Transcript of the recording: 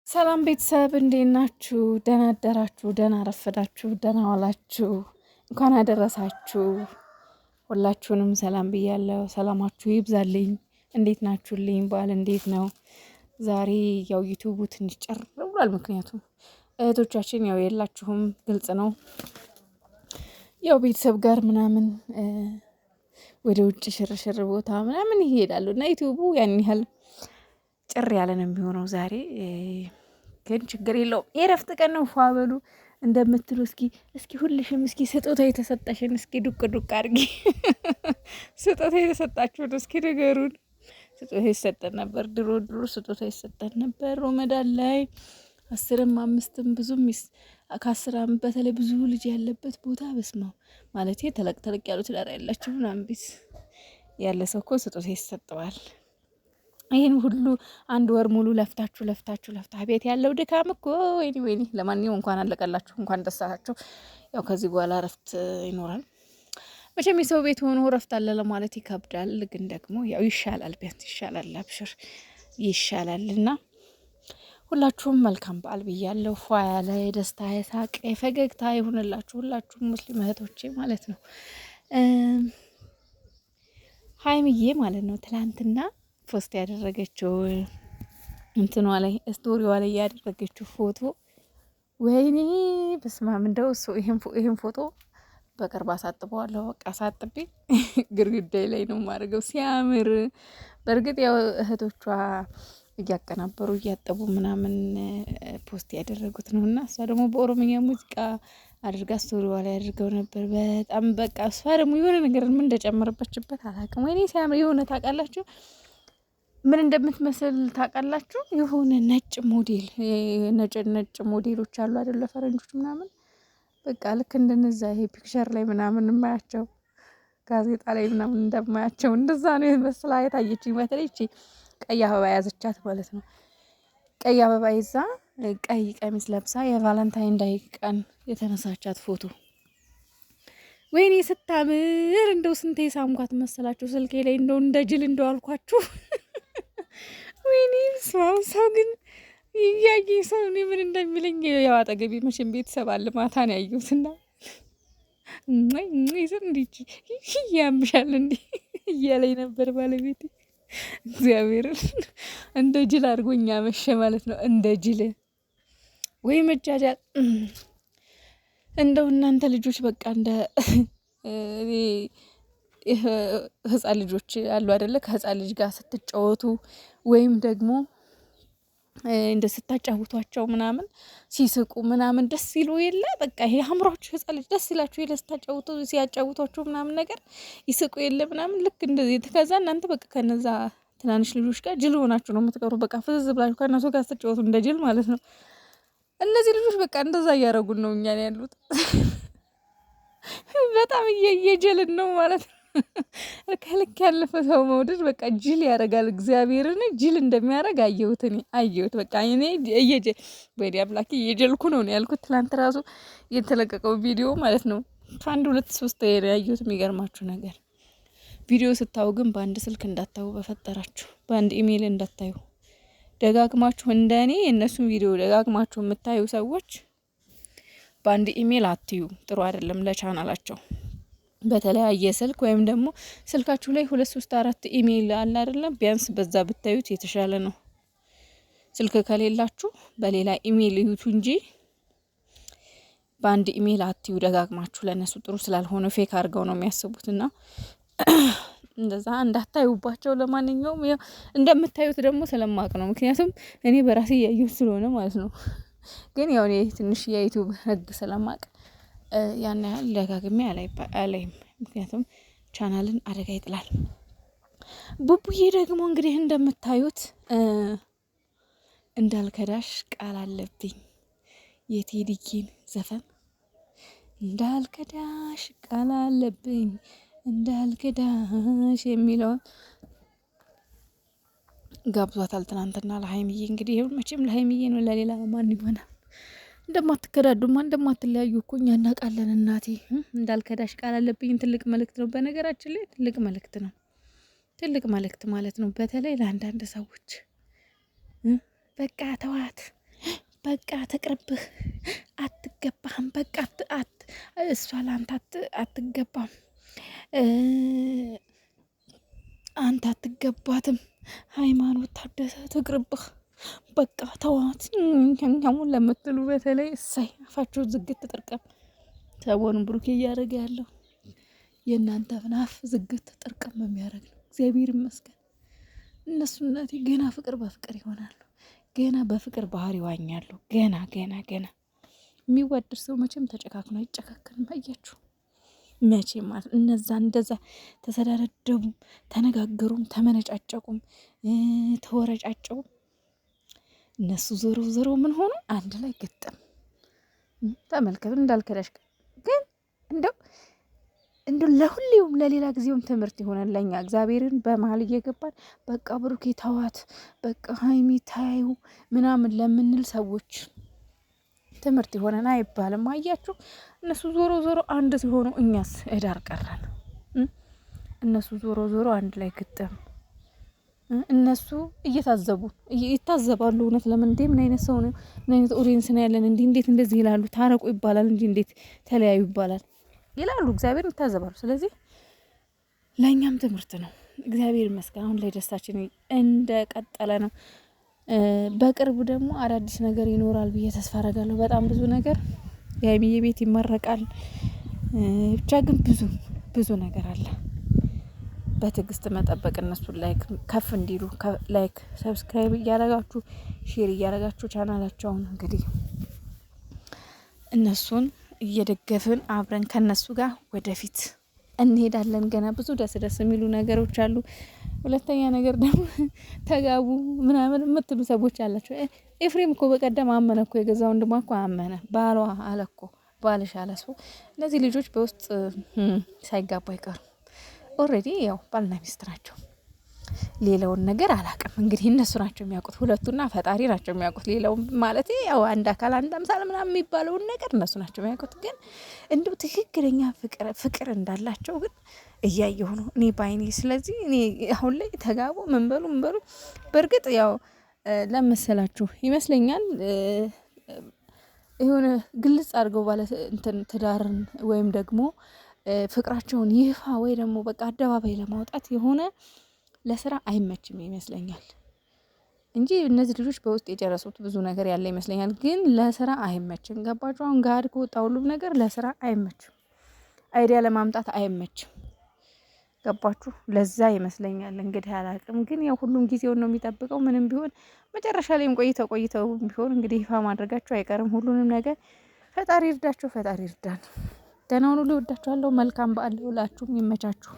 ሰላም ቤተሰብ እንዴት ናችሁ? ደህና አደራችሁ? ደህና አረፈዳችሁ? ደህና ዋላችሁ? እንኳን አደረሳችሁ። ሁላችሁንም ሰላም ብያለሁ። ሰላማችሁ ይብዛልኝ። እንዴት ናችሁልኝ? በዓል እንዴት ነው? ዛሬ ያው ዩቲዩቡ ትንሽ ጨር ብሏል። ምክንያቱም እህቶቻችን ያው የላችሁም፣ ግልጽ ነው። ያው ቤተሰብ ጋር ምናምን ወደ ውጭ ሽርሽር ቦታ ምናምን ይሄዳሉ እና ዩቲዩቡ ያን ያህል ጭር ያለ ነው የሚሆነው ዛሬ። ግን ችግር የለውም፣ የእረፍት ቀን ነው። ፏ በሉ እንደምትሉ እስኪ ሁልሽም እስኪ ስጦታ የተሰጠሽን እስኪ ዱቅ ዱቅ አድርጊ። ስጦታ የተሰጣችሁን እስኪ ንገሩን። ስጦታ ይሰጠን ነበር ድሮ ስጦታ ይሰጠን ነበር ሮመዳን ላይ 10ም 5ም ብዙም ከ10 በተለይ ብዙ ልጅ ያለበት ቦታ በስማው ማለት ተለቅ ተለቅ ያሉ ትዳር ያላችሁ ምናምን ቤት ያለ ሰው እኮ ስጦታ ይሰጠዋል። ይህን ሁሉ አንድ ወር ሙሉ ለፍታ ቤት ያለው ድካም እኮ ወይኔ። ለማንኛውም እንኳን አለቀላችሁ፣ እንኳን ደስ አላችሁ። ያው ከዚህ በኋላ እረፍት ይኖራል። መቼም የሰው ቤት ሆኖ እረፍት አለ ለማለት ይከብዳል፣ ግን ደግሞ ያው ይሻላል፣ ቢያንስ ይሻላል፣ አብሽር ይሻላል። እና ሁላችሁም መልካም በዓል ብያለሁ። ፏ ያለ የደስታ የሳቅ የፈገግታ ይሁንላችሁ፣ ሁላችሁም ሙስሊም እህቶቼ ማለት ነው። ሀይምዬ ማለት ነው ትላንትና ፖስት ያደረገችው እንትኗ ላይ ስቶሪዋ ላይ ያደረገችው ፎቶ ወይኔ በስማም፣ እንደው እሱ ይሄን ፎቶ በቅርብ አሳጥበዋለሁ። በቃ አሳጥቤ ግድግዳይ ላይ ነው የማደርገው። ሲያምር በእርግጥ ያው እህቶቿ እያቀናበሩ እያጠቡ ምናምን ፖስት ያደረጉት ነው እና እሷ ደግሞ በኦሮምኛ ሙዚቃ አድርጋ ስቶሪዋ ላይ አድርገው ነበር። በጣም በቃ እሷ ደግሞ የሆነ ነገር ምን እንደጨመረበችበት አላውቅም። ወይኔ ሲያምር የሆነ ታውቃላችሁ ምን እንደምትመስል ታውቃላችሁ? የሆነ ነጭ ሞዴል ነጭ ሞዴሎች አሉ አይደለ? ፈረንጆች ምናምን በቃ ልክ እንደነዛ ይሄ ፒክቸር ላይ ምናምን የማያቸው ጋዜጣ ላይ ምናምን እንደማያቸው እንደዛ ነው መስላ የታየችኝ። በተለይ እቺ ቀይ አበባ ያዘቻት ማለት ነው። ቀይ አበባ ይዛ ቀይ ቀሚስ ለብሳ የቫለንታይን ዳይ ቀን የተነሳቻት ፎቶ ወይኔ ስታምር! እንደው ስንቴ ሳምኳት መሰላችሁ ስልኬ ላይ እንደው እንደ ጅል እንደው አልኳችሁ። ወይኔ ሰው ግን እያየ ሰው እኔ ምን እንደሚለኝ ያው አጠገቤ መቼም ቤተሰብ አለ። ማታ ነው ያየሁትና ይዘን እንዲች ያምሻል እንዲ እያለኝ ነበር ባለቤቴ። እግዚአብሔርን እንደ ጅል አድርጎኛ መሸ ማለት ነው። እንደ ጅል ወይ መጃጃል። እንደው እናንተ ልጆች በቃ እንደ ህፃን ልጆች አሉ አይደለ? ከህፃን ልጅ ጋር ስትጫወቱ ወይም ደግሞ እንደ ስታጫውቷቸው ምናምን ሲስቁ ምናምን ደስ ይሉ የለ? በቃ ይሄ አምሯችሁ ህፃን ልጅ ደስ ይላችሁ የለ? ስታጫውቱ ሲያጫውቷችሁ ምናምን ነገር ይስቁ የለ ምናምን ልክ እንደዚህ። ከዛ እናንተ በቃ ከነዛ ትናንሽ ልጆች ጋር ጅል ሆናችሁ ነው የምትቀሩ። በቃ ፍዝዝ ብላችሁ ከእነሱ ጋር ስትጫወቱ እንደ ጅል ማለት ነው። እነዚህ ልጆች በቃ እንደዛ እያደረጉን ነው እኛን ያሉት። በጣም እየጀልን ነው ማለት ነው። ከልክ ያለፈ ሰው መውደድ በቃ ጅል ያደርጋል። እግዚአብሔርን ጅል እንደሚያደርግ አየሁት። በቃ እኔ ወይኔ አምላኬ እየጀልኩ ነው ያልኩት። ትላንት ራሱ የተለቀቀው ቪዲዮ ማለት ነው ከአንድ 2 3 ያየሁት። የሚገርማችሁ ነገር ቪዲዮ ስታዩ ግን በአንድ ስልክ እንዳታዩ፣ በፈጠራችሁ በአንድ ኢሜይል እንዳታዩ። ደጋግማችሁ እንደኔ የእነሱን ቪዲዮ ደጋግማችሁ የምታዩ ሰዎች በአንድ ኢሜይል አትዩ። ጥሩ አይደለም ለቻናላቸው። በተለያየ ስልክ ወይም ደግሞ ስልካችሁ ላይ 2 3 4 ኢሜይል አለ አይደለም? ቢያንስ በዛ ብታዩት የተሻለ ነው። ስልክ ከሌላችሁ በሌላ ኢሜይል እዩት እንጂ በአንድ ኢሜይል አትዩ ደጋግማችሁ። ለነሱ ጥሩ ስላልሆነ ፌክ አድርገው ነው የሚያስቡትና እንደዛ እንዳታዩባቸው። ለማንኛውም ያው እንደምታዩት ደግሞ ስለማቅ ነው፣ ምክንያቱም እኔ በራሴ እያየሁት ስለሆነ ማለት ነው። ግን ያው እኔ ትንሽ የዩቲዩብ ህግ ስለማቅ ያን ያህል ደጋግሜ አላይም፣ ምክንያቱም ቻናልን አደጋ ይጥላል። ቡቡዬ ደግሞ እንግዲህ እንደምታዩት እንዳልከዳሽ ቃል አለብኝ የቴዲኪን ዘፈን እንዳልከዳሽ ቃል አለብኝ እንዳልከዳሽ የሚለውን ጋብዟታል ትናንትና ለሀይሚዬ። እንግዲህ ይሁን መቼም ለሀይሚዬ ነው፣ ለሌላ ማን ይሆናል? እንደማትከዳዱማ እንደማትለያዩ እኮ እኛ እናውቃለን እናቴ። እንዳልከዳሽ ቃል አለብኝ ትልቅ መልእክት ነው። በነገራችን ላይ ትልቅ መልእክት ነው፣ ትልቅ መልእክት ማለት ነው። በተለይ ለአንዳንድ ሰዎች በቃ ተዋት በቃ ትቅርብህ፣ አትገባህም፣ በቃ እሷ ለአንተ አትገባም፣ አንተ አትገባትም፣ ሃይማኖት ታደሰ ትቅርብህ፣ በቃ ተዋት ኛሙን ለምትሉ በተለይ እሳይ አፋችሁ ዝግት ጥርቅም። ሰሞኑን ብሩኬ እያደረገ ያለው የእናንተ ናፍ ዝግት ጥርቅም የሚያደርግ ነው። እግዚአብሔር ይመስገን። እነሱ እናቴ ገና ፍቅር በፍቅር ይሆናሉ። ገና በፍቅር ባህር ይዋኛሉ። ገና የሚዋደድ ሰው መቼም ተጨካክኖ አይጨካከንም። አያችሁ መቼም ማለት እነዛ እንደዛ ተሰዳደቡም፣ ተነጋገሩም፣ ተመነጫጨቁም፣ ተወረጫጨቁም እነሱ ዞሮ ምን ሆኑ አንድ ላይ ግጥም። ተመልከቱ እንዳልከዳሽ ግን እንደው ለሁሌውም ለሌላ ጊዜውም ትምህርት ይሆናል ለኛ። እግዚአብሔርን በመሀል እየገባን በቃ ብሩኬ ተዋት፣ በቃ ሀይሚ ታዩ ምናምን ለምንል ሰዎች ትምህርት ይሆነን አይባልም። አያችሁ እነሱ ዞሮ አንድ ሲሆኑ እኛስ እዳር ቀረን። እነሱ ዞሮ አንድ ላይ ግጥም። እነሱ ይታዘባሉ። እውነት ለምን እንዴ ምን አይነት ሰው ነው? ምን አይነት ኦዲየንስ ነው ያለን? እንዴት እንደዚህ ይላሉ? ታረቁ ይባላል እንጂ እንዴት ተለያዩ ይባላል ይላሉ። እግዚአብሔር ይታዘባሉ። ስለዚህ ለእኛም ትምህርት ነው። እግዚአብሔር ይመስገን አሁን ላይ ደስታችን እንደቀጠለ ነው። በቅርቡ ደግሞ አዳዲስ ነገር ይኖራል ብዬ ተስፋ አደርጋለሁ። በጣም ብዙ ነገር የሀይሚዬ ቤት ይመረቃል። ብቻ ግን ብዙ ነገር አለ። በትዕግስት መጠበቅ። እነሱን ላይክ ከፍ እንዲሉ ላይክ ሰብስክራይብ እያረጋችሁ ሼር እያረጋችሁ ቻናላቸውን እንግዲህ እነሱን እየደገፍን አብረን ከነሱ ጋር ወደፊት እንሄዳለን። ገና ብዙ ደስ የሚሉ ነገሮች አሉ። ሁለተኛ ነገር ደግሞ ተጋቡ ምናምን የምትሉ ሰዎች አላቸው። ኤፍሬም እኮ በቀደም አመነ እኮ የገዛ ወንድሟ እኮ አመነ። ባሏ አለ እኮ ባልሽ አለ እሱ። እነዚህ ልጆች በውስጥ ሳይጋቡ አይቀሩም። ኦልሬዲ ያው ባልና ሚስት ናቸው። ሌላውን ነገር አላቅም። እንግዲህ እነሱ ናቸው የሚያውቁት፣ ሁለቱና ፈጣሪ ናቸው የሚያውቁት። ሌላው ማለት ያው አንድ አካል አንድ አምሳል ምናምን የሚባለውን ነገር እነሱ ናቸው የሚያውቁት። ግን እንዲሁ ትክክለኛ ፍቅር እንዳላቸው ግን እያየሁ ነው እኔ ባይኔ። ስለዚህ እኔ አሁን ላይ ተጋቡ ምን በሉ በእርግጥ ያው ለመሰላችሁ ይመስለኛል የሆነ ግልጽ አድርገው ባለ እንትን ትዳርን ወይም ደግሞ ፍቅራቸውን ይፋ ወይ ደግሞ በቃ አደባባይ ለማውጣት የሆነ ለስራ አይመችም ይመስለኛል እንጂ እነዚህ ልጆች በውስጥ የጨረሱት ብዙ ነገር ያለ ይመስለኛል። ግን ለስራ አይመችም። ገባችሁ? አሁን ጋር ከወጣ ሁሉም ነገር ለስራ አይመችም። አይዲያ ለማምጣት አይመችም። ገባችሁ? ለዛ ይመስለኛል እንግዲህ አላቅም። ግን ያው ሁሉም ጊዜውን ነው የሚጠብቀው። ምንም ቢሆን መጨረሻ ላይም ቆይተው ቢሆን እንግዲህ ይፋ ማድረጋቸው አይቀርም ሁሉንም ነገር። ፈጣሪ ይርዳቸው፣ ፈጣሪ ይርዳን። ደህና ሁኑ። ልወዳችኋለሁ። መልካም በዓል ሁላችሁም ይመቻችሁ።